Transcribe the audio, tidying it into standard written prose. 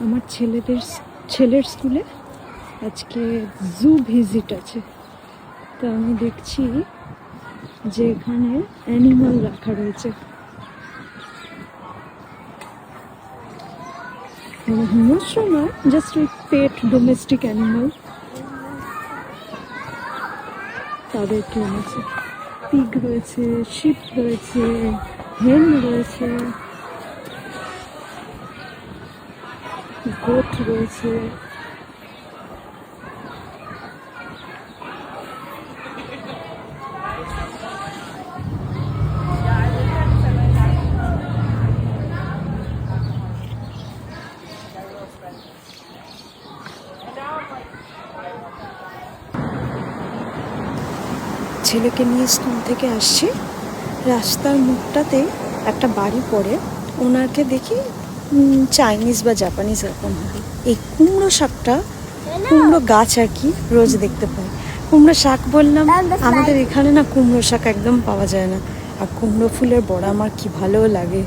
আমার ছেলের স্কুলে আজকে জু ভিজিট আছে, তো আমি দেখছি যে এখানে অ্যানিমাল রাখা রয়েছে, মানে হিংস্র নয়, জাস্ট ওই পেট ডোমেস্টিক অ্যানিমাল তাদেরকে এনেছে। পিগ রয়েছে, শিপ রয়েছে, হেন রয়েছে, গোট রয়েছে। ছেলেকে নিয়ে স্কুল থেকে আসছি, রাস্তার মুখটাতে একটা বাড়ি পড়ে, ওনাকে দেখি চাইনিজ বা জাপানিজ এরকম হবে। এই কুমড়ো শাকটা, কুমড়ো গাছ আর কি, রোজ দেখতে পাই। কুমড়ো শাক বললাম, আমাদের এখানে না কুমড়ো শাক একদম পাওয়া যায় না, আর কুমড়ো ফুলের বড়া আমার কি ভালো লাগে।